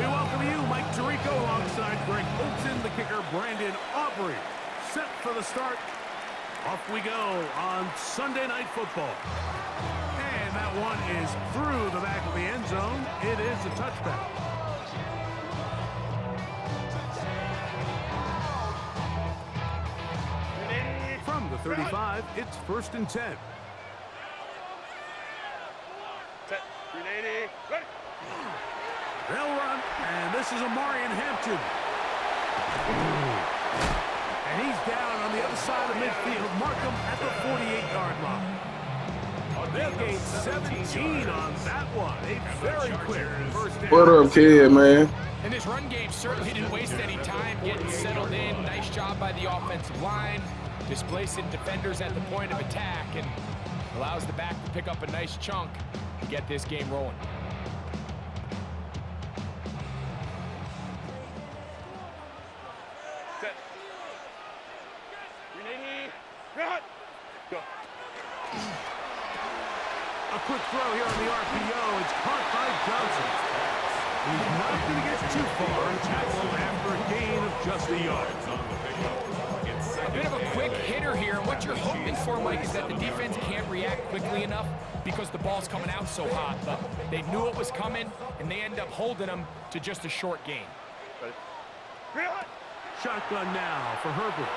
We welcome you, Mike Tirico, alongside Greg Olson, the kicker, Brandon Aubrey. Set for the start. Off we go on Sunday Night Football. And that one is through the back of the end zone. It is a touchback. From the 35, it's 1st and 10. Set. 380. Ready. They'll run, and this is Amarian Hampton. And he's down on the other side of midfield. Mark him at the 48-yard line. They'll gain 17 on that one. A very quick first down. What up, kid, man? And this run game certainly didn't waste any time getting settled in. Nice job by the offensive line, displacing defenders at the point of attack, and allows the back to pick up a nice chunk to get this game rolling. Set. 380. Cut. Go. A quick throw here on the RPO. It's caught by Johnson. He's not going to get too far and tackle after a gain of just a yard. A bit of a quick hitter here, and what you're hoping for, Mike, is that the defense can't react quickly enough because the ball's coming out so hot. But they knew it was coming, and they end up holding them to just a short gain. Shotgun now for Herbert.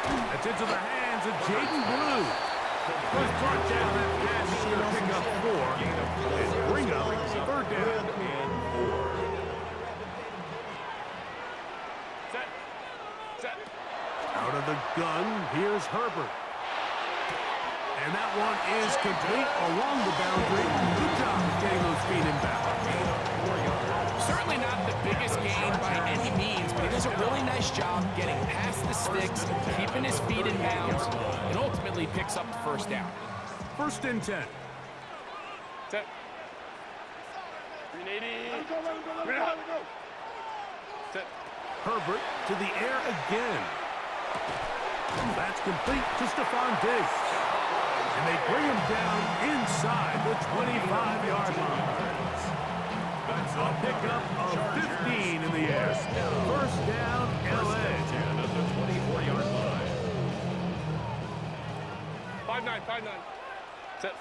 That's into the hands of Jaden Blue. First brought down that pass is going to pick up 4 and bring up 3rd down. Set. Set. Out of the gun, here's Herbert. And that one is complete along the boundary. Good job getting those feet in bounds. Certainly not the biggest gain by any means, but he does a really nice job getting past the sticks, keeping his feet in bounds, and ultimately picks up the first down. 1st and 10. Set. 380. Set. Herbert to the air again. That's complete to Stephon Diggs. And they bring him down inside the 25-yard line. A pickup of 15 in the air. First down, L.A. At the 24-yard line. 5-9. Set.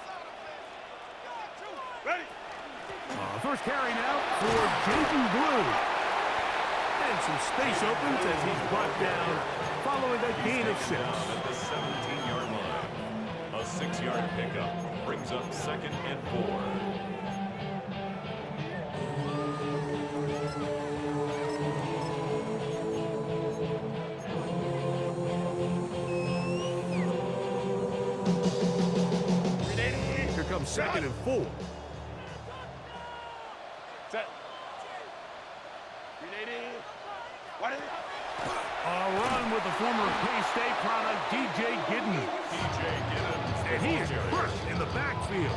Ready. First carry now for Jaden Blue. And some space opens as he's brought down following a gain of 6. At the 17-yard line. A 6-yard pickup brings up 2nd and 4. Here comes 2nd and 4. Set. 380. What is it? A run with the former K-State product, DJ Giddens. And he is crushed in the backfield.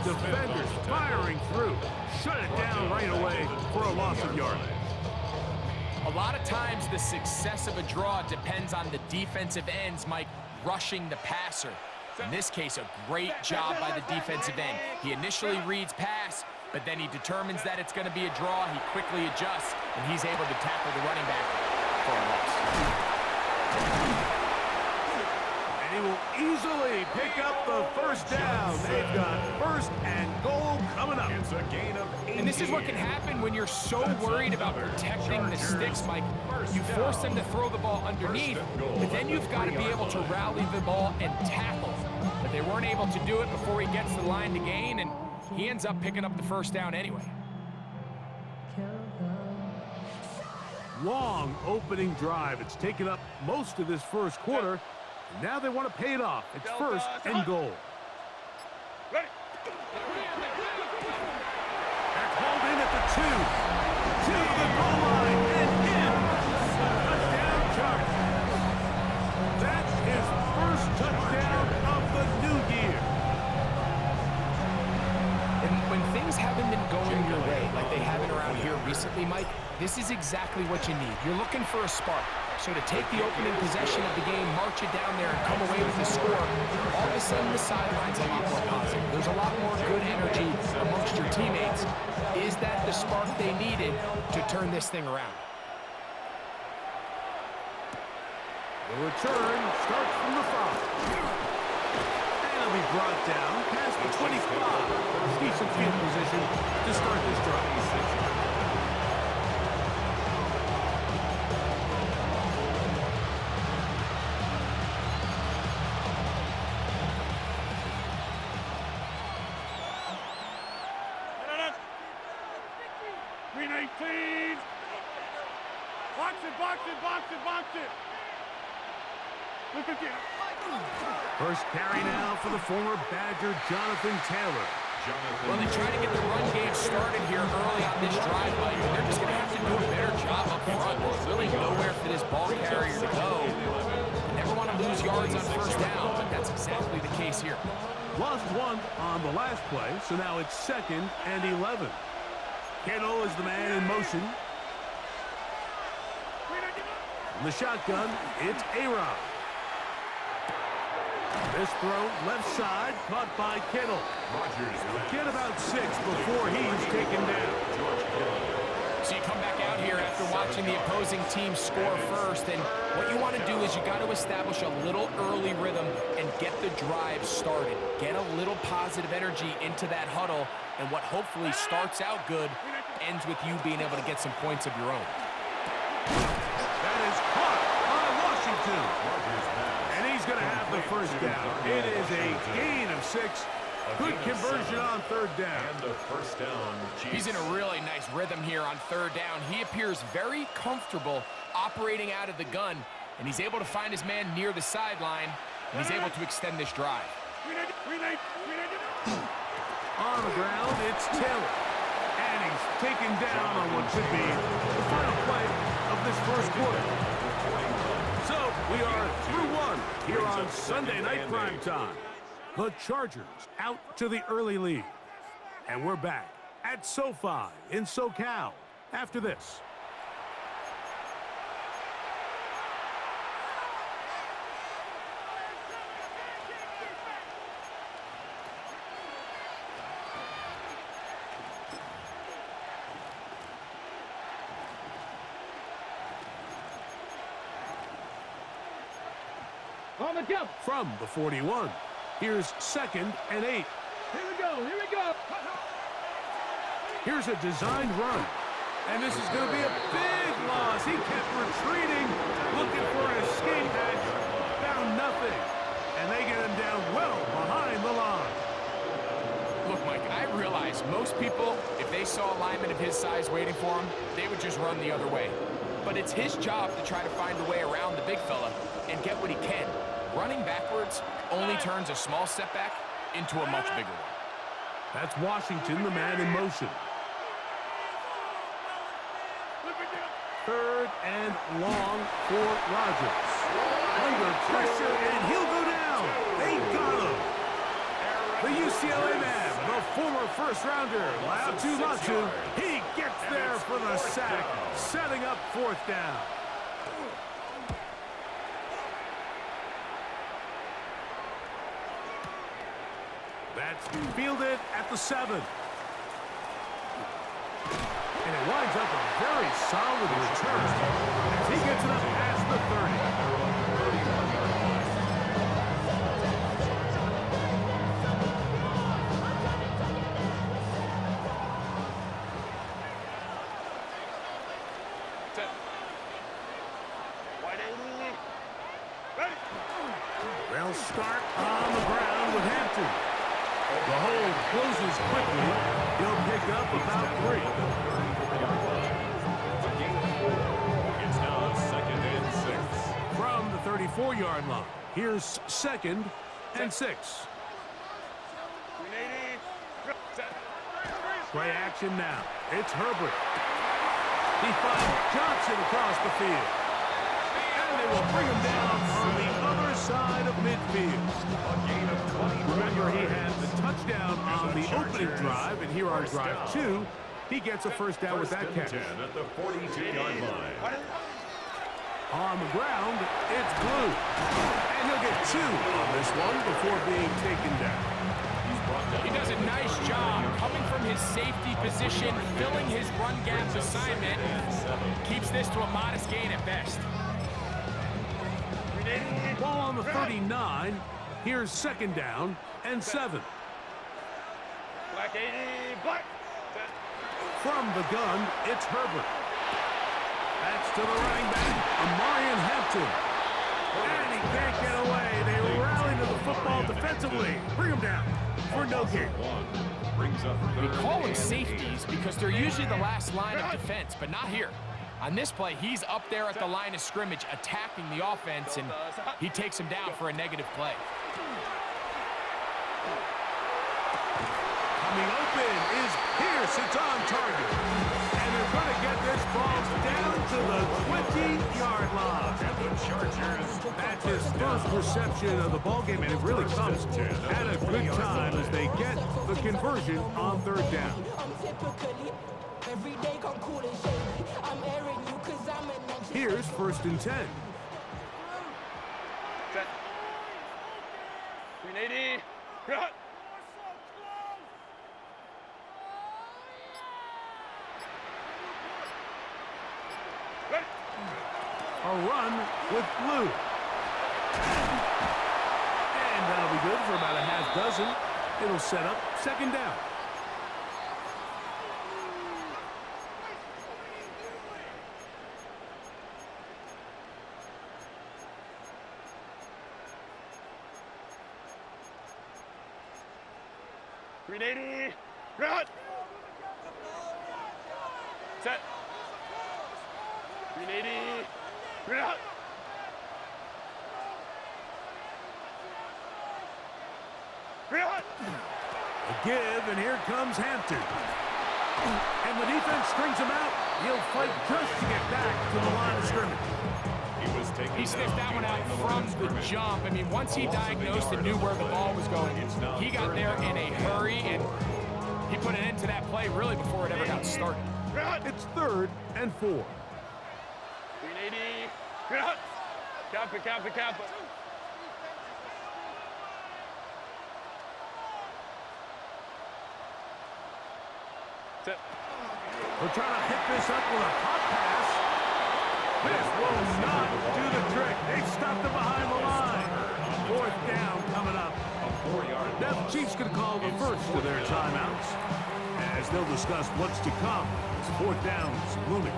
Defenders firing through. Shut it down right away for a loss of yardage. A lot of times the success of a draw depends on the defensive ends, Mike, rushing the passer. In this case, a great job by the defensive end. He initially reads pass, but then he determines that it's going to be a draw. He quickly adjusts, and he's able to tackle the running back for a loss. And he will easily pick up the first down. They've got 1st and goal coming up. It's a gain of 8. And this is what can happen when you're so worried about protecting the sticks, Mike. You force them to throw the ball underneath, but then you've got to be able to rally the ball and tackle. But they weren't able to do it before he gets the line to gain, and he ends up picking up the first down anyway. Long opening drive. It's taken up most of this first quarter. And now they want to pay it off. It's 1st and goal. Ready. That's hauled in at the 2. To the goal line and in. Touchdown Chargers. That's his first touchdown of the new year. And when things haven't been going your way like they haven't around here recently, Mike, this is exactly what you need. You're looking for a spark. So to take the opening possession of the game, march it down there, and come away with the score, all of a sudden the sideline's a lot more positive. There's a lot more good energy amongst your teammates. Is that the spark they needed to turn this thing around? The return starts from the 5. And it'll be brought down past the 25. Decent field position to start this drive. Box it. Look at you. First carry now for the former Badger, Jonathan Taylor. Well, they try to get the run game started here early on this drive, Mike, and they're just going to have to do a better job up front. There's really nowhere for this ball carrier to go. You never want to lose yards on first down, but that's exactly the case here. Lost one on the last play, so now it's 2nd and 11. Kittle is the man in motion. In the shotgun, it's A-Rod. This throw, left side, caught by Kittle. Get about 6 before he's taken down. So you come back out here after watching the opposing team score first, and what you want to do is you got to establish a little early rhythm and get the drive started. Get a little positive energy into that huddle, and what hopefully starts out good ends with you being able to get some points of your own. That is caught by Washington. And he's going to have the first down. It is a gain of 6. Good conversion on 3rd down. And a first down. He's in a really nice rhythm here on 3rd down. He appears very comfortable operating out of the gun, and he's able to find his man near the sideline, and he's able to extend this drive. On the ground, it's Taylor. And he's taken down on what should be the final play of this first quarter. So we are through 1 here on Sunday Night Primetime. The Chargers out to the early lead. And we're back at SoFi in SoCal after this. On the jump. From the 41, here's 2nd and 8. Here we go. Here we go. Here's a designed run. And this is going to be a big loss. He kept retreating, looking for an escape hatch. Found nothing. And they get him down well behind the line. Look, Mike, I realize most people, if they saw a lineman of his size waiting for him, they would just run the other way. But it's his job to try to find a way around the big fella and get what he can. Running backwards only turns a small setback into a much bigger one. That's Washington, the man in motion. 3rd and long for Rodgers. Under pressure, and he'll go down. They got him. The UCLA man, the former first-rounder, Latu Latu, he gets there for the sack, setting up 4th down. That's fielded at the 7. And it winds up a very solid return as he gets it up past the 30. They'll start on the ground with Hampton. The hold closes quickly. He'll pick up about 3. It's now 2nd and 6. From the 34-yard line, here's 2nd and 6. Play action now. It's Herbert. He finds Johnson across the field. And they will bring him down on the other side of midfield. Remember, he had the touchdown on the opening drive, and here on drive 2, he gets a first down with that catch. 10 at the 42-yard line. On the ground, it's Blue. And he'll get 2 on this one before being taken down. He does a nice job coming from his safety position, filling his run gap assignment. Keeps this to a modest gain at best. Ball on the 39. Here's 2nd down and 7. Black 80, black. From the gun, it's Herbert. That's to the running back, Amarian Hampton. And he can't get away. They rally to the football defensively. Bring him down for no gain. We call them safeties because they're usually the last line of defense, but not here. On this play, he's up there at the line of scrimmage attacking the offense, and he takes him down for a negative play. Coming open is Pierce. It's on target. And they're going to get this ball down to the 20-yard line. That's his first reception of the ballgame, and it really comes at a good time as they get the conversion on 3rd down. Here's 1st and 10. Set. 380. Cut. Ready. A run with Blue. And that'll be good for about a half dozen. It'll set up 2nd down. Cut. Set. 380. Cut. Cut. A give, and here comes Hampton. And the defense strings him out. He'll fight just to get back to the line of scrimmage. He sniffed that one out from the jump. I mean, once he diagnosed and knew where the ball was going, he got there in a hurry, and he put an end to that play really before it ever got started. It's 3rd and 4. 380. Cut. Kappa, kappa, kappa. Set. We're trying to hit this up with a hot pass. This will not do the trick. They've stopped it behind the line. 4th down coming up. Now the Chiefs going to call the first of their timeouts as they'll discuss what's to come as 4th down's looming.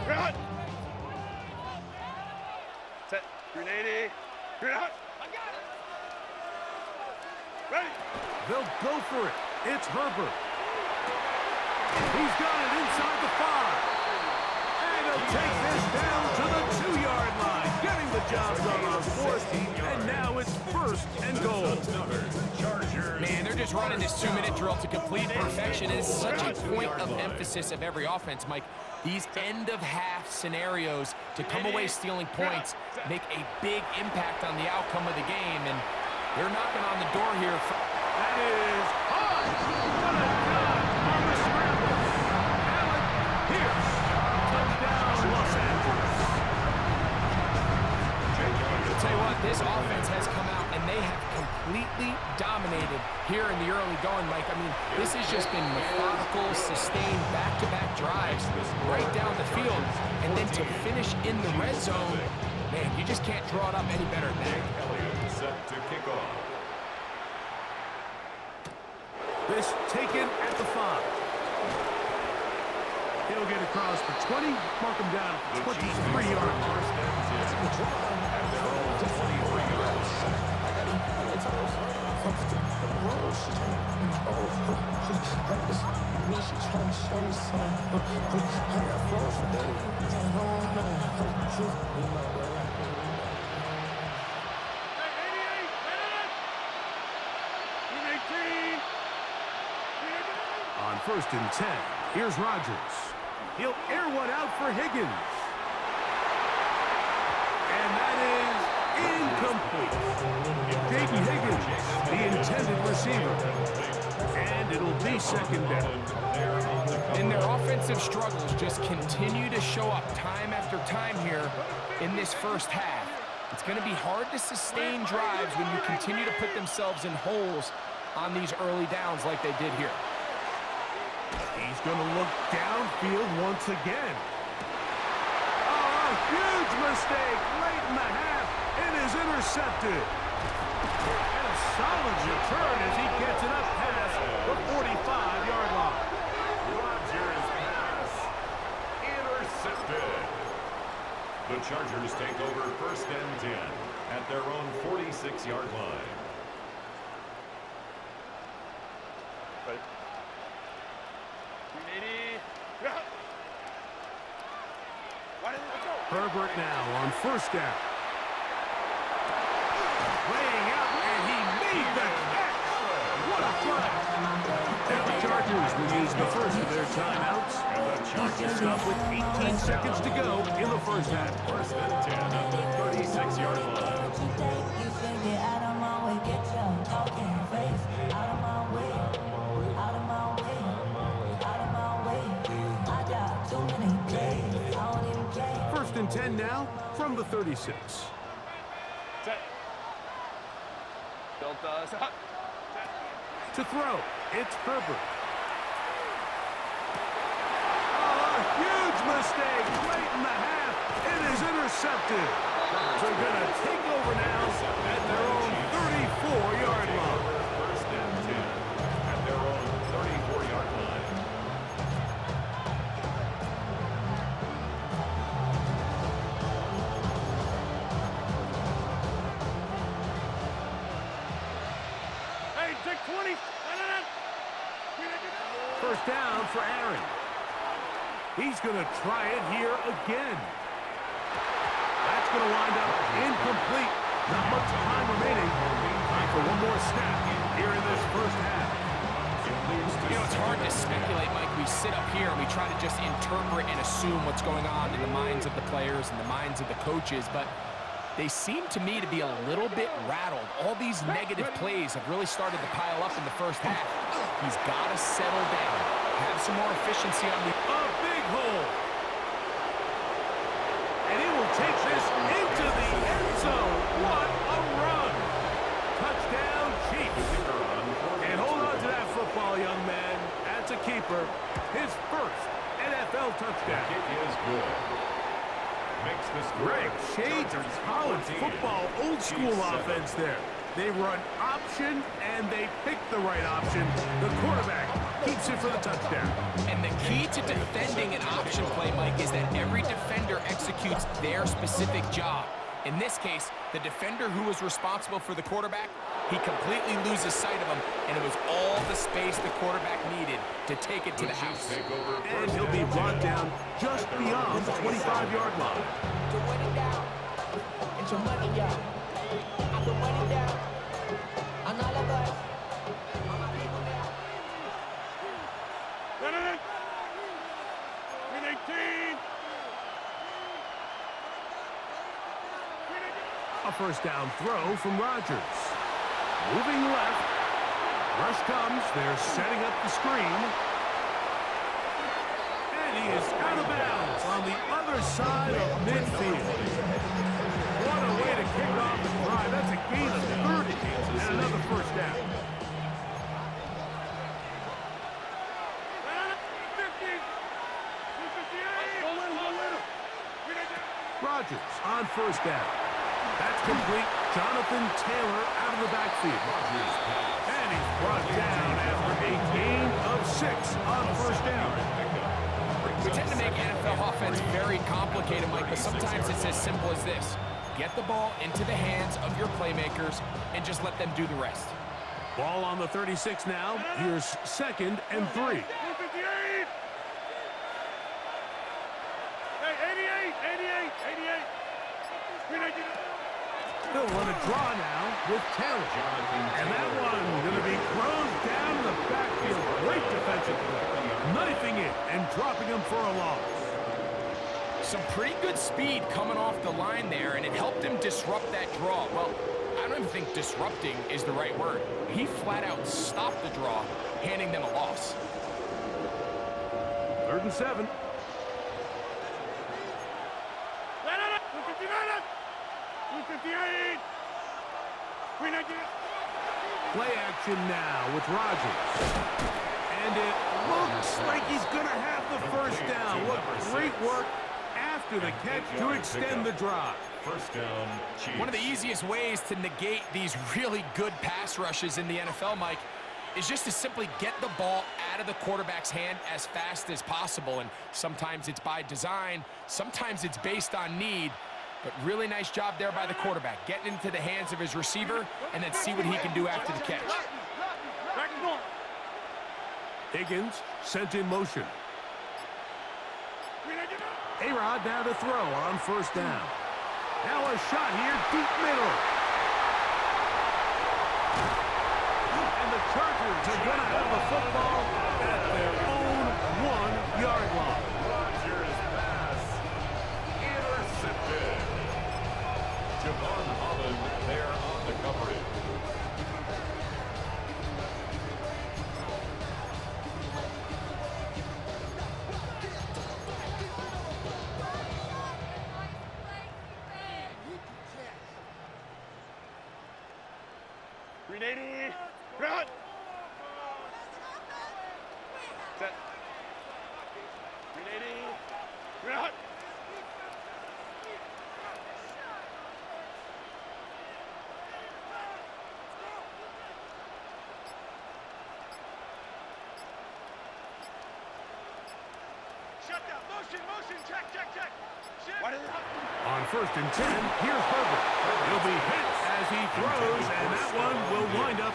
Cut. Set. 380. Cut. Ready. They'll go for it. It's Herbert. He's got it inside the 5. And he'll take this down to the 2-yard line, getting the job done on 4th. And now it's 1st and goal. Man, they're just running this 2-minute drill to complete perfection. It's such a point of emphasis of every offense, Mike. These end-of-half scenarios to come away stealing points make a big impact on the outcome of the game, and they're knocking on the door here. That is high. What a job on the scramble. Alec Pierce. Touchdown, Los Angeles. I'll tell you what, this offense has come out, and they have completely dominated here in the early going, Mike. I mean, this has just been methodical, sustained, back-to-back drives right down the field. And then to finish in the red zone, man, you just can't draw it up any better than that. Set to kick off. This taken at the 5. He'll get across for 20, mark him down at the 23-yard line. On 1st and 10, here's Rodgers. He'll air one out for Higgins. And that is incomplete. J.D. Higgins, the intended receiver. And and it'll be second down. And their offensive struggles just continue to show up time after time here in this first half. It's going to be hard to sustain drives when you continue to put themselves in holes on these early downs like they did here. He's going to look downfield once again. Oh, a huge mistake late in the half. It is intercepted. And a solid return as he gets it up past the 45-yard line. Rodgers pass intercepted. The Chargers take over first and 10 at their own 46-yard line. Right. 380. Yeah. Why didn't it go? Herbert now on first down. Laying out, and he made the catch. What a play. And the Chargers will use the first of their timeouts. Just up with 18 seconds to go in the first half. First and 10 at the 36-yard line. First and 10 now from the 36. Set. Delta. Set. To throw, it's Herbert. Oh, a huge mistake late in the half. It is intercepted. So they're going to take over now at their own 34-yard line. First and 10 at their own 34-yard line. Hey, take 20. First down for Aaron. He's going to try it here again. That's going to wind up incomplete. Not much time remaining. Time for one more snap here in this first half. You know, it's hard to speculate, Mike. We sit up here and we try to just interpret and assume what's going on in the minds of the players and the minds of the coaches, but they seem to me to be a little bit rattled. All these negative plays have really started to pile up in the first half. He's got to settle down, have some more efficiency on the... A big hole. And he will take this into the end zone. What a run. Touchdown, Chiefs. And hold on to that football, young man. That's a keeper. His first NFL touchdown. Kick is good. Makes the score. Greg, shades of college football, old school offense there. They run option, and they pick the right option. The quarterback keeps it for the touchdown. And the key to defending an option play, Mike, is that every defender executes their specific job. In this case, the defender who was responsible for the quarterback, he completely loses sight of him, and it was all the space the quarterback needed to take it to the house. And he'll be brought down just beyond the 25-yard line. A first down throw from Rodgers. Moving left. Rush comes. They're setting up the screen. And he is out of bounds on the other side of midfield. What a way to kick off the drive. That's a gain of 30 and another first down. Rodgers on first down. That's complete. Jonathan Taylor out of the backfield. And he's brought down after a gain of 6 on first down. We tend to make NFL offense very complicated, Mike, but sometimes it's as simple as this. Get the ball into the hands of your playmakers and just let them do the rest. Ball on the 36 now. Here's second and 3. They'll run a draw now with Taylor. And that one going to be thrown down the backfield. Great defensive play. Knifing it and dropping him for a loss. Some pretty good speed coming off the line there, and it helped him disrupt that draw. Well, I don't even think disrupting is the right word. He flat out stopped the draw handing them a loss. 3rd and 7. Play action now with Rodgers. And it looks like he's going to have the first down. What great work after the catch to extend the drive. First down, Chiefs. One of the easiest ways to negate these really good pass rushes in the NFL, Mike, is just to simply get the ball out of the quarterback's hand as fast as possible. And sometimes it's by design, sometimes it's based on need. But really nice job there by the quarterback, getting into the hands of his receiver and then see what he can do after the catch. Higgins sent in motion. A-Rod now to throw on 1st down. Now a shot here, deep middle. And the Chargers are going to have the football at their own 1-yard line. Rodgers pass intercepted. Javon Holland there on the coverage. Grenade. Run. Set. Grenade. Run. Shut down. Motion. Check. What is it? On 1st and 10, here's Herbert. He'll be hit as he throws, and that one will wind up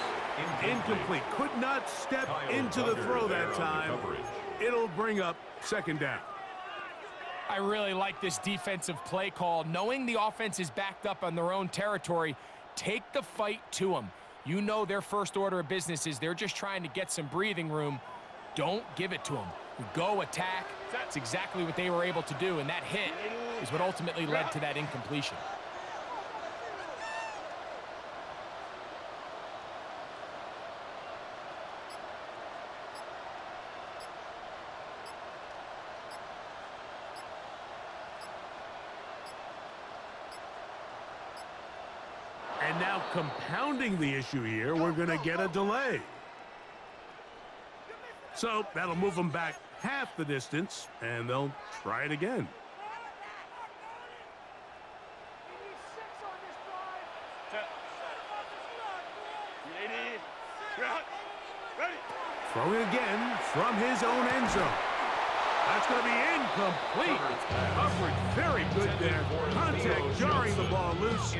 incomplete. Could not step into the throw that time. It'll bring up 2nd down. I really like this defensive play call. Knowing the offense is backed up on their own territory, take the fight to them. You know their first order of business is they're just trying to get some breathing room. Don't give it to them. Go attack. That's exactly what they were able to do, and that hit is what ultimately led to that incompletion. And now compounding the issue here, we're going to get a delay. So that'll move them back half the distance, and they'll try it again. Throwing again from his own end zone. That's going to be incomplete. Coverage very good there. Contact jarring the ball loose,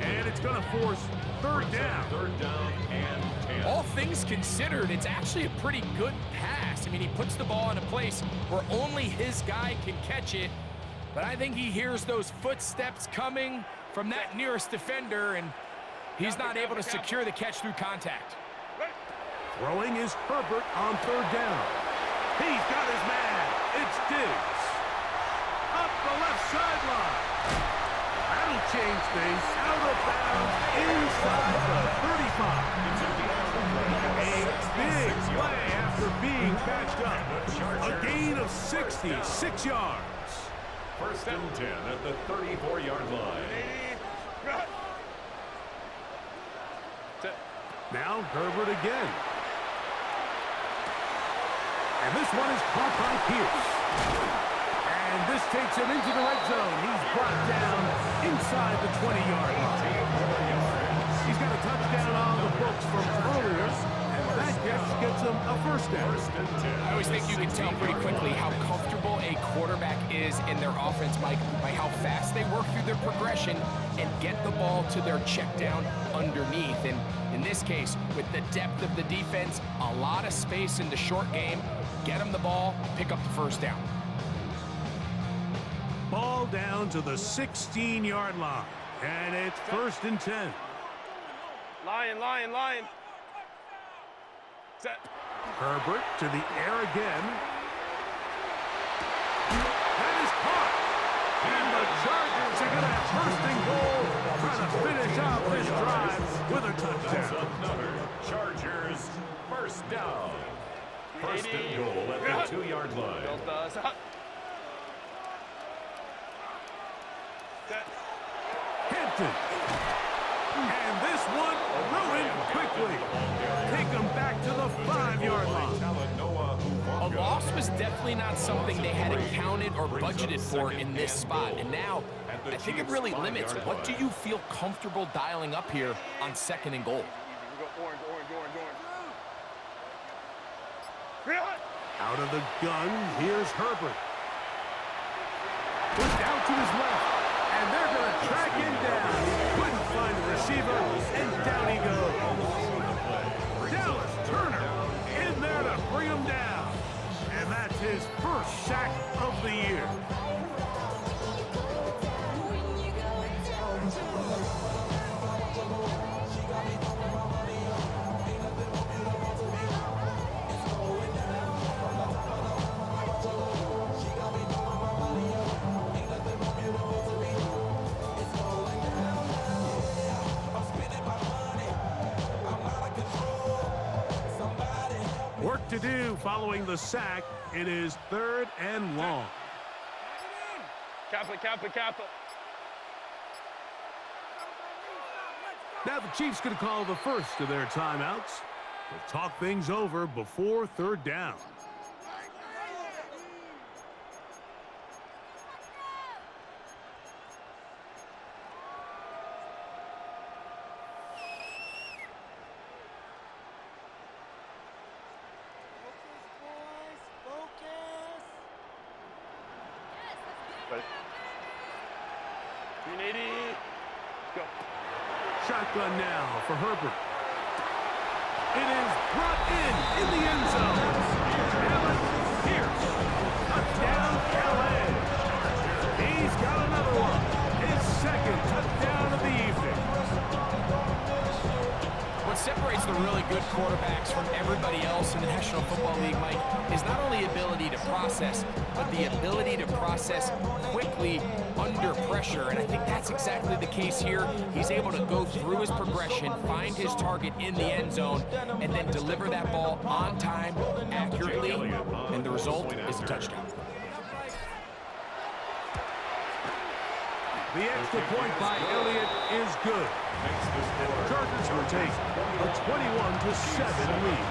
and it's going to force 3rd down. 3rd down and 10. All things considered, it's actually a pretty good pass. I mean, he puts the ball in a place where only his guy can catch it, but I think he hears those footsteps coming from that nearest defender, and he's not able to secure the catch through contact. Throwing is Herbert on 3rd down. He's got his man. It's Diggs. Up the left sideline. That'll change things. Out of bounds inside the 35. A big play after being backed up. A gain of 66 yards. 1st and 10 at the 34-yard line. Now Herbert again. And this one is caught by Pierce. And this takes him into the red zone. He's brought down inside the 20-yard line. He's got a touchdown on the books from earlier, and that catch gets him a 1st down. I always think you can tell pretty quickly how comfortable a quarterback is in their offense, Mike, by how fast they work through their progression and get the ball to their check down underneath. And in this case, with the depth of the defense, a lot of space in the short game, get them the ball, pick up the 1st down. Ball down to the 16-yard line, and it's 1st and 10. Lion. Set. Herbert to the air again. That is caught. And the Chargers are going to have 1st and goal, trying to finish off this drive with a touchdown. Another Chargers first down. First and goal at the 2-yard line. Hampton. And this one ruined quickly. Take them back to the 5-yard line. A loss was definitely not something they had accounted or budgeted for in this spot. And now, I think it really limits what do you feel comfortable dialing up here on 2nd and goal. Out of the gun, here's Herbert. Pushed out to his left, and they're going to track him down. He couldn't find the receiver, and down he goes. Dallas Turner in there to bring him down. And that's his first sack of the year. Work to do following the sack. It is 3rd and long. Kappa. Now the Chiefs going to call the first of their timeouts. They'll talk things over before 3rd down. Shotgun now for Herbert. It is brought in the end zone. Allen Pierce. Touchdown, LA. He's got another one. His 2nd touchdown of the evening. What separates the really good quarterbacks from everybody else in the National Football League, Mike, is not only ability to process, but the ability to process quickly under pressure. And I think that's exactly the case here. He's able to go through his progression, find his target in the end zone, and then deliver that ball on time, accurately, and the result is a touchdown. The extra point by Elliott is good. And the Chargers will take a 21-7 lead.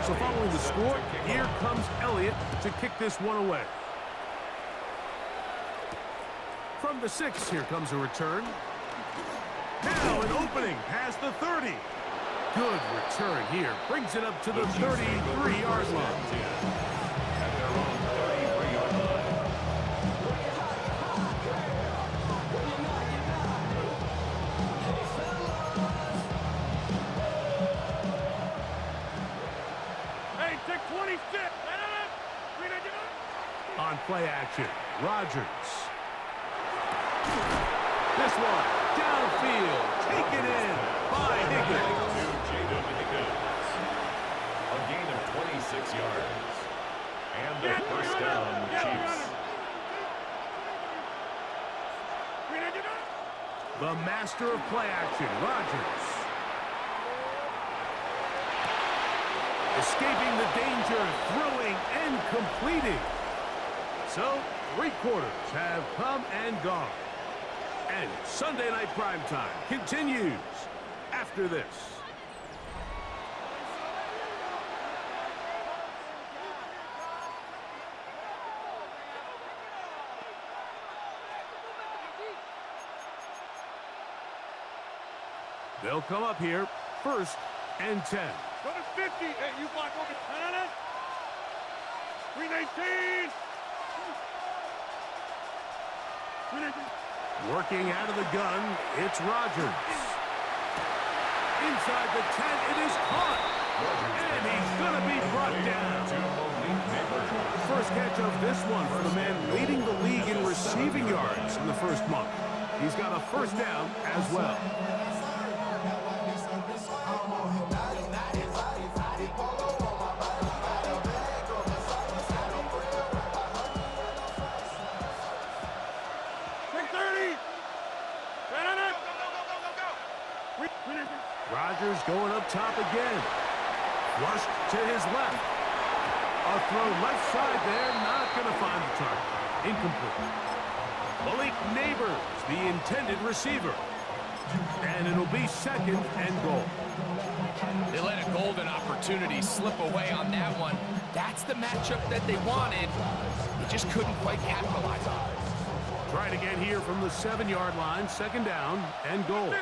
So following the score, here comes Elliott to kick this one away. From the 6, here comes a return. Now an opening past the 30. Good return here. Brings it up to the 33-yard line. On play action, Rodgers. This one, downfield, taken in by Higgins. A gain of 26 yards. And the first down, Chiefs. The master of play action, Rodgers. Escaping the danger, throwing and completing. So, 3 quarters have come and gone. And Sunday Night Primetime continues after this. They'll come up here, 1st and 10. Number 50. Hey, you block over Tanner. 319. Working out of the gun, it's Rodgers. Inside the 10, it is caught. And he's going to be brought down. First catch of this one for the man leading the league in receiving yards in the first month. He's got a first down as well. Rodgers going up top again. Flushed to his left. A throw left side there, not going to find the target. Incomplete. Malik Neighbors, the intended receiver. And it'll be 2nd and goal. They let a golden opportunity slip away on that one. That's the matchup that they wanted. They just couldn't quite capitalize on it. Trying to get here from the 7-yard line, 2nd down and goal.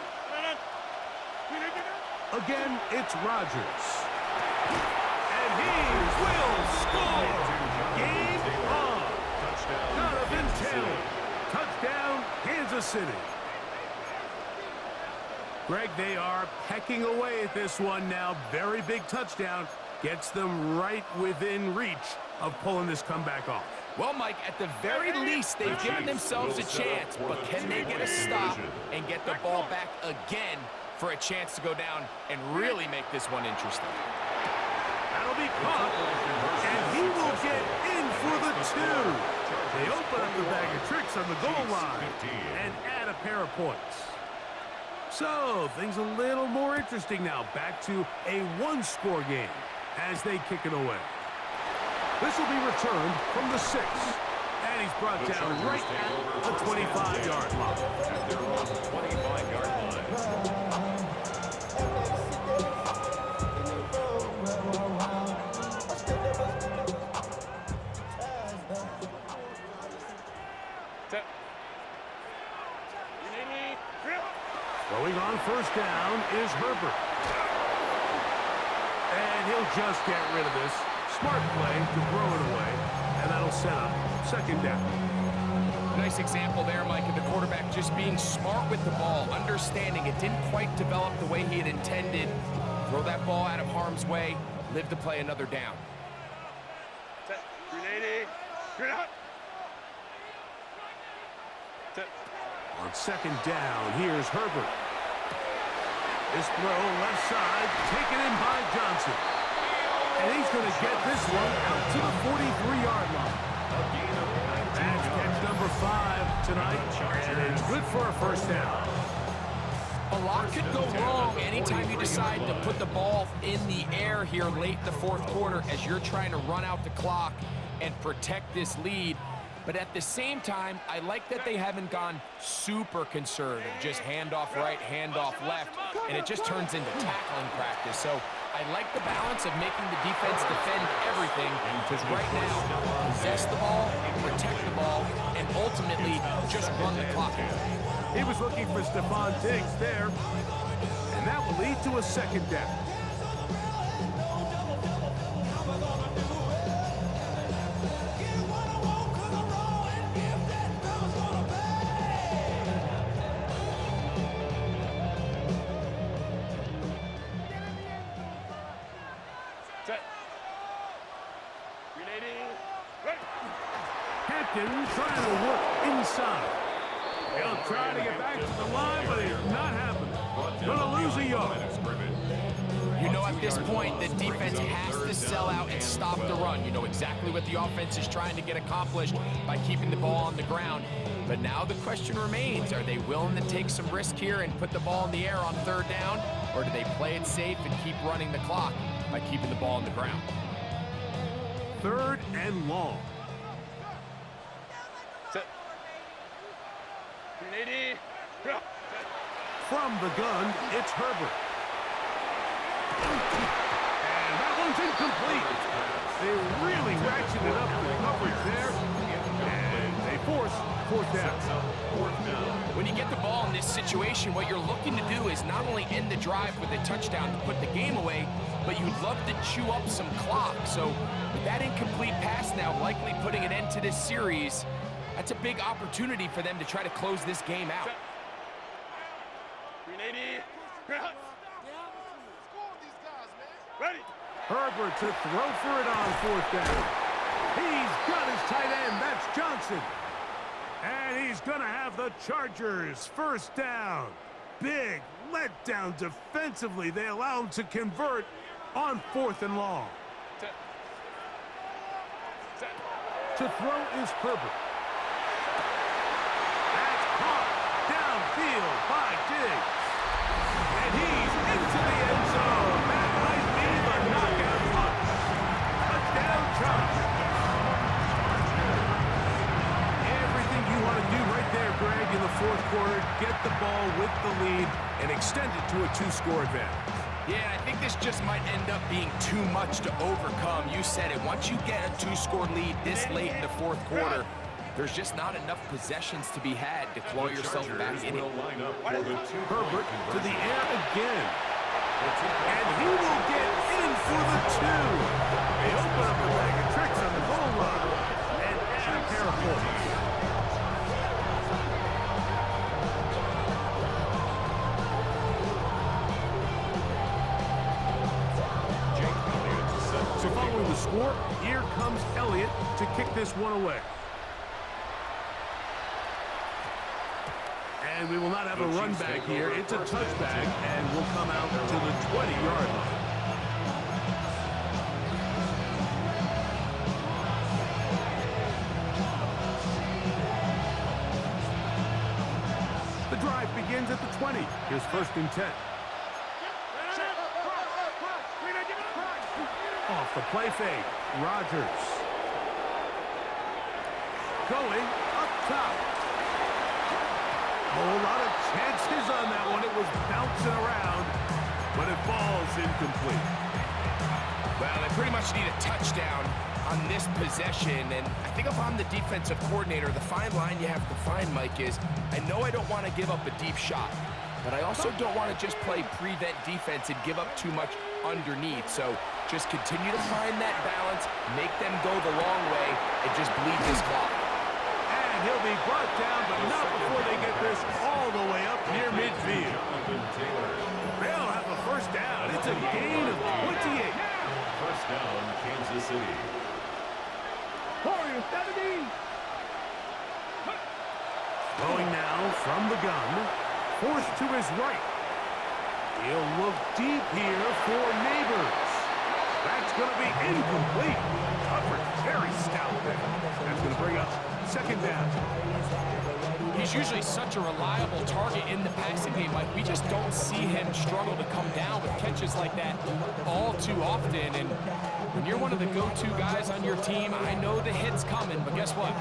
Again, it's Rodgers. And he will score! Game on! Jonathan Taylor. Touchdown, Kansas City. Greg, they are pecking away at this one now. Very big touchdown. Gets them right within reach of pulling this comeback off. Well, Mike, at the very least, they've given themselves a chance, but can they get a stop and get the ball back again for a chance to go down and really make this one interesting? That'll be caught, and he will get in for the 2. They open up the bag of tricks on the goal line and add a pair of points. So, things a little more interesting now. Back to a 1-score game as they kick it away. This will be returned from the 6. And he's brought down right at the 25-yard line. At their own 25-yard line. Throwing on 1st down is Herbert. And he'll just get rid of this. Smart play to throw it away. And that'll set up 2nd down. Nice example there, Mike, of the quarterback just being smart with the ball, understanding it didn't quite develop the way he had intended. Throw that ball out of harm's way, live to play another down. On 2nd down, here's Herbert. This throw left side, taken in by Johnson. And he's going to get this one out to the 43-yard line. That's catch number 5 tonight, and it's good for a 1st down. A lot could go wrong anytime you decide to put the ball in the air here late in the 4th quarter as you're trying to run out the clock and protect this lead. But at the same time, I like that they haven't gone super conservative, just handoff right, handoff left, and it just turns into tackling practice. So I like the balance of making the defense defend everything, because right now, possess the ball, protect the ball, and ultimately just run the clock away. He was looking for Stephon Diggs there, and that will lead to a 2nd down. Hampton trying to work inside. He'll try to get back to the line, but it's not happening. Gonna lose a yard. You know, at this point, the defense has to sell out and stop the run. You know exactly what the offense is trying to get accomplished by keeping the ball on the ground. But now the question remains, are they willing to take some risk here and put the ball in the air on 3rd down? Or do they play it safe and keep running the clock by keeping the ball on the ground? 3rd and long. From the gun, it's Herbert. And that one's incomplete. They really ratcheted up the coverage there. And they force 4th down. When you get the ball in this situation, what you're looking to do is not only end the drive with a touchdown to put the game away, but you'd love to chew up some clock. So with that incomplete pass now likely putting an end to this series, that's a big opportunity for them to try to close this game out. Ready. Herbert to throw for it on 4th down. He's got his tight end. That's Johnson. And he's going to have the Chargers 1st down. Big letdown defensively. They allow him to convert on 4th and long. To throw is Herbert. That's caught downfield by Diggs. And he's into the end zone. That might be the knockout. lead and extend it to a 2-score advantage. Yeah, I think this just might end up being too much to overcome. You said it. Once you get a 2-score lead this late in the fourth quarter, there's just not enough possessions to be had to claw yourself back in it. Herbert to the air again. And he will get in for the 2. They open up a bag of tricks on the goal line and add a pair of points. So following the score, here comes Elliott to kick this one away. And we will not have a run back here. It's a touchback, and will come out to the 20-yard line. The drive begins at the 20. Here's 1st and 10. Off the play fake, Rodgers. Going up top. A whole lot of chances on that one. It was bouncing around, but it falls incomplete. Well, they pretty much need a touchdown on this possession, and I think if I'm the defensive coordinator, the fine line you have to find, Mike, is I know I don't want to give up a deep shot, but I also don't want to just play prevent defense and give up too much underneath. So just continue to find that balance, make them go the long way, and just bleed this clock. And he'll be brought down, but not before they get this all the way up near midfield. They'll have a 1st down. It's a gain of 28. 1st down, Kansas City. Throwing now from the gun. Forced to his right. He'll look deep here for Neighbors. That's going to be incomplete. Coverage very stout there. That's going to bring up 2nd down. He's usually such a reliable target in the passing game. Like, we just don't see him struggle to come down with catches like that all too often. And when you're one of the go-to guys on your team, I know the hit's coming, but guess what?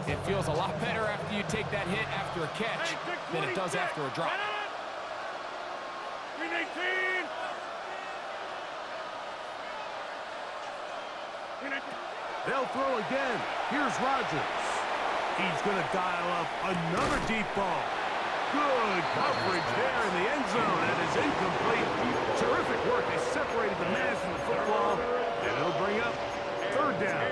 It feels a lot better after you take that hit after a catch than it does after a drop. 319. They'll throw again. Here's Rodgers. He's going to dial up another deep ball. Good coverage there in the end zone. That is incomplete. Terrific work. They separated the man from the football. And it'll bring up 3rd down.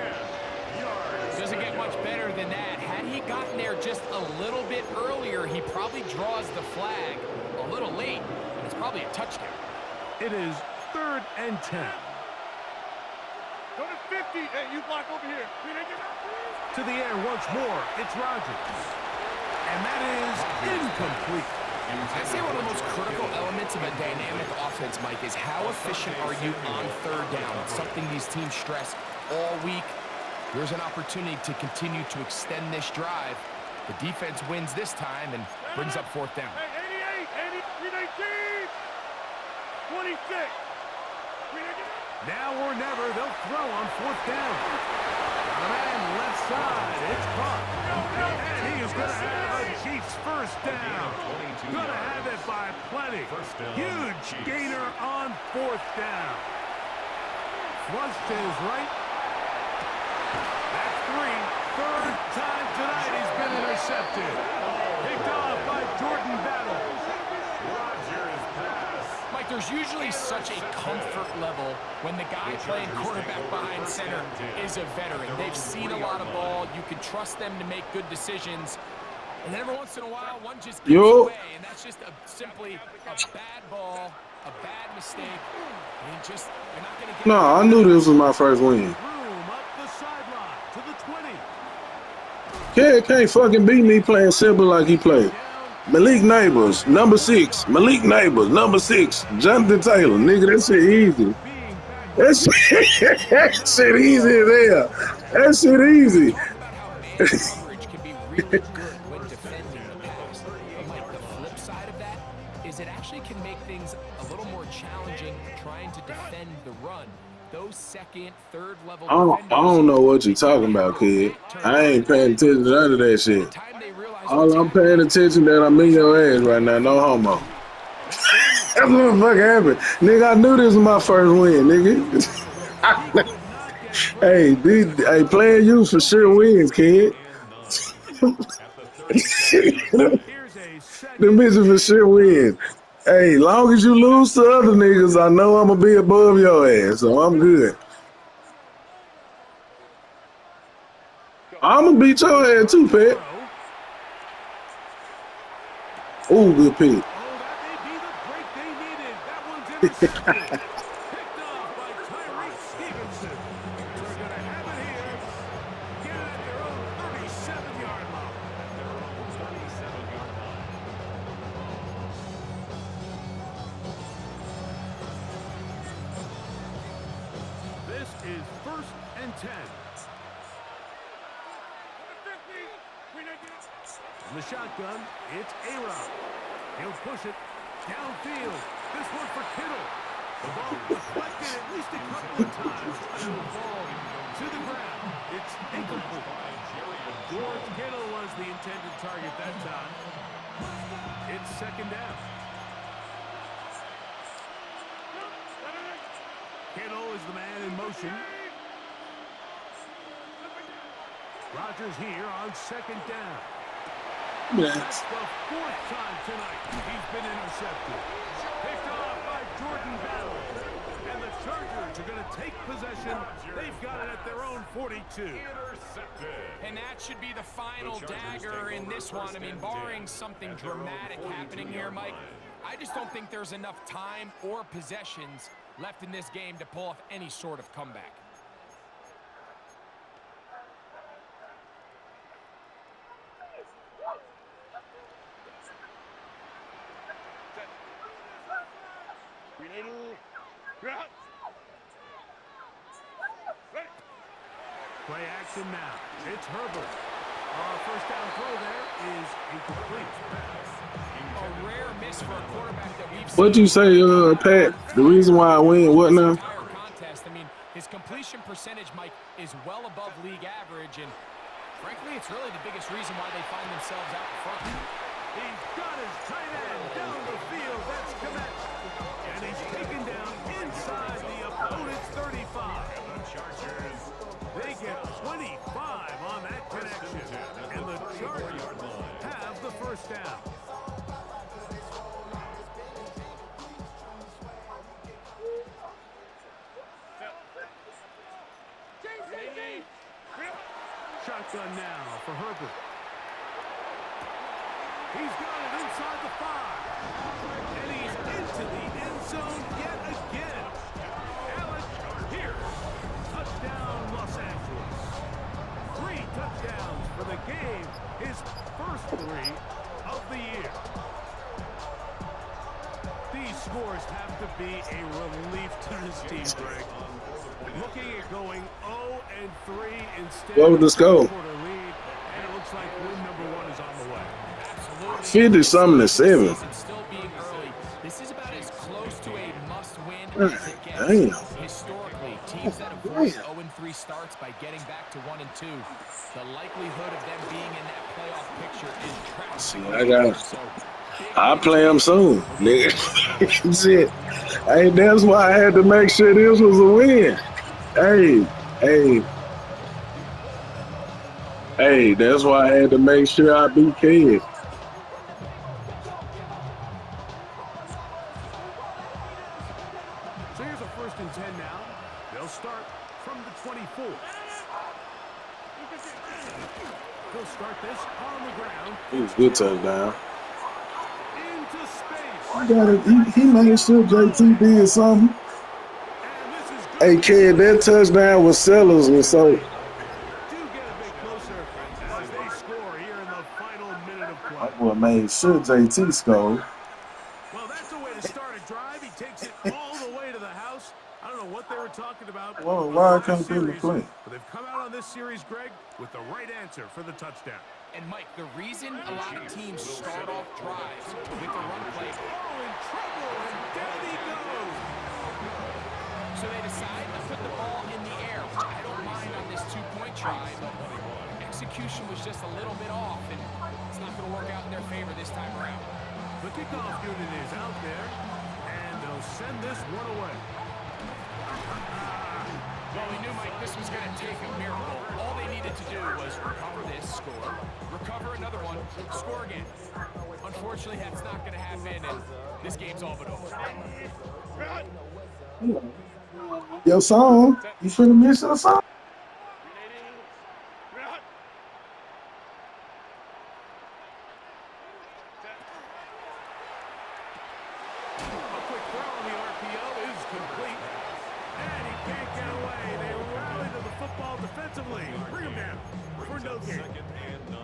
Doesn't get much better than that. Had he gotten there just a little bit earlier, he probably draws the flag a little late, and it's probably a touchdown. It is 3rd and 10. Go to 50. Hey, you block over here. To the air once more. It's Rodgers. And that is incomplete. I'd say one of the most critical elements of a dynamic offense, Mike, is how efficient are you on 3rd down? It's something these teams stress all week. Here's an opportunity to continue to extend this drive. The defense wins this time and brings up 4th down. Hey, 88, 319, 26. Now or never, they'll throw on 4th down. And left side, it's caught. And he is going to have a Chiefs 1st down. Going to have it by plenty. Huge gainer on 4th down. Flush to his right. That's 3. 3rd time tonight he's been intercepted. Picked off by Jordan Battle. Rodgers pass. Mike, there's usually such a comfort level when the guy playing quarterback behind center is a veteran. They've seen a lot of ball. You can trust them to make good decisions. And then every once in a while, one just gets away, and that's just simply a bad ball, a bad mistake. And just, you're not going to get... No, I knew this was my first win. Room up the sideline to the 20. Kid can't fucking beat me playing simple like he played. Malik Neighbors, number 6. Malik Neighbors, number 6. Jonathan Taylor, nigga, that shit easy. That shit easy as hell. That shit easy. Coverage can be really good when defending the pass. But Mike, the flip side of that is it actually can make things a little more challenging trying to defend the run. those second, third level I defenders, don't know what you're they do talking have about, their kid. back turned I ain't to the paying attention to none of that by shit. the time they realize All what's I'm paying happening. attention that I'm in your ass right now. No homo. That's what fucking happened. Nigga, I knew this was my first win, nigga. He could not get Hey, playing you for sure wins, kid. And 9 at the 37-yard line. Here's a The second bitches for sure and 9. wins. Hey, long as you lose to other niggas, I know I'm gonna be above your ass, so I'm good. I'm gonna beat your ass too, Pat. Oh, good pick. Oh, that may be the break they needed. That one's intercepted. Picked off by Tyreek Stevenson. They're going to have it here. Get it at their own 37-yard line. Their own 37-yard line. This is 1st and 10. In the shotgun, it's A-Rod. He'll push it downfield. This one for Kittle. The ball deflected at least a couple of times. And it'll fall to the ground. It's incomplete. George Kittle was the intended target that time. It's 2nd down. Kittle is the man in motion. Rodgers here on 2nd down. That's the 4th time tonight he's been intercepted. Picked off by Jordan Battle. And the Chargers are going to take possession. They've got it at their own 42. Intercepted. And that should be the final dagger in this one. I mean, barring something dramatic happening here, Mike, I just don't think there's enough time or possessions left in this game to pull off any sort of comeback. Play action now. It's Herbert. First down throw there is incomplete. A rare miss for a quarterback that we've seen. What'd you say, Pat? The reason why I win, what now? Entire contest. I mean, his completion percentage, Mike, is well above league average, and frankly, it's really the biggest reason why they find themselves out in front. He's got his tight end down the field. That's Kmet. And he's taken down inside the opponent's 35. The Chargers. They get 25 on that connection. And the Chargers have the first down. Shotgun now for Herbert. He's got it inside the 5. And he's into the end zone yet again. Alex Pierce. Touchdown, Los Angeles. 3 touchdowns for the game. His first 3 of the year. These scores have to be a relief to this team, Greg. Looking at going 0-3 instead. What would this go? Quarter lead, and it looks like win number 1 is on the way. Absolutely. 50-something to 7. Still being early. This is about as close to a must-win Damn. as it gets. Historically, teams that avoid 0-3 starts by getting back to 1-2, the likelihood of them being in that playoff picture is drastic. I play them soon, nigga. Shit. Hey, that's why I had to make sure this was a win. Hey, that's why I had to make sure I beat Kid. So here's a 1st and 10 now. They'll start from the 24. They'll start this on the ground. It was a good touchdown. Into space. I got it. He made sure JT did something. And this is good. Hey, kid, that touchdown with Sellers was so. Do get a bit closer as they score here in the final minute of play. I would made sure JT scored. Well, that's a way to start a drive. He takes it all the way to the house. I don't know what they were talking about. Whoa, on why the I can't last be in the series, play? But they've come out on this series, Greg, with the right answer for the touchdown. And Mike, the reason a lot of teams start off drives with the run play. Oh, in trouble, and down he goes. So So they decide to put the ball in the air, which I don't mind on this two-point try, but execution was just a little bit off, and it's not going to work out in their favor this time around. The kickoff unit is out there, and they'll send this one away. Well, we knew, Mike, this was going to take a miracle. All they needed to do was recover this, score, recover another one, score again. Unfortunately, that's not going to happen, and this game's all but over. Your song, you finna miss your song. A quick throw on the RPO is complete. And he can't get away. They rally to the football defensively. Bring him down for no gain. Second and 9.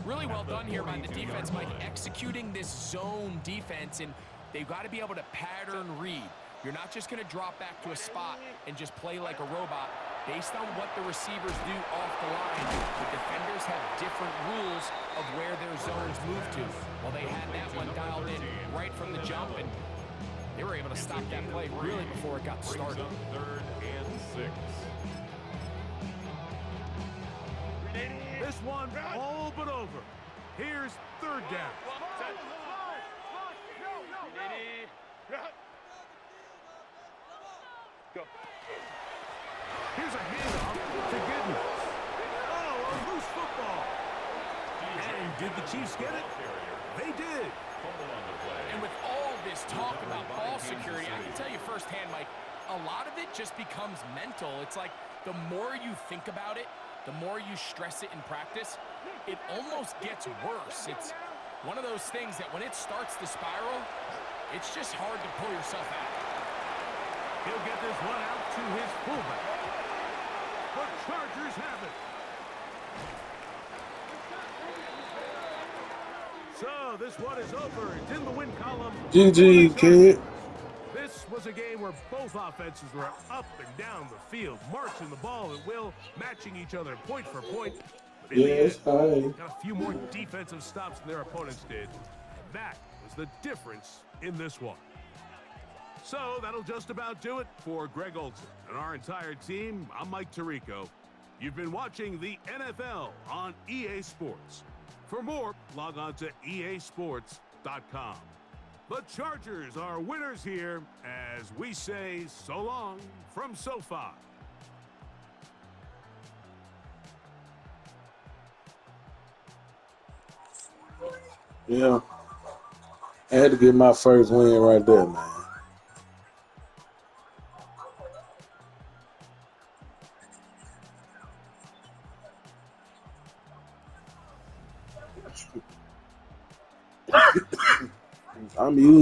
Really well done here by the defense, Mike, executing this zone defense, and they've got to be able to pattern read. You're not just going to drop back to a spot and just play like a robot. Based on what the receivers do off the line, the defenders have different rules of where their zones move to. Well, they had that one dialed in right from the jump, and they were able to stop that play really before it got started. Third and 6. This one all but over. Here's third down. Go. Here's a handoff to Giddens. Oh, a loose football. And did the Chiefs get it? They did. And with all this talk about ball security, I can tell you firsthand, Mike, a lot of it just becomes mental. It's like the more you think about it, the more you stress it in practice, it almost gets worse. It's one of those things that when it starts to spiral, it's just hard to pull yourself out. He'll get this one out to his fullback. The Chargers have it. So this one is over. It's in the win column. GG, kid. This was a game where both offenses were up and down the field, marching the ball at will, matching each other point for point. But in the Yes, end, hi. got a few more defensive stops than their opponents did. That was the difference in this one. So that'll just about do it for Greg Olsen and our entire team. I'm Mike Tirico. You've been watching the NFL on EA Sports. For more, log on to easports.com. The Chargers are winners here as we say so long from SoFi. Yeah. I had to get my first win right there, man. I'm using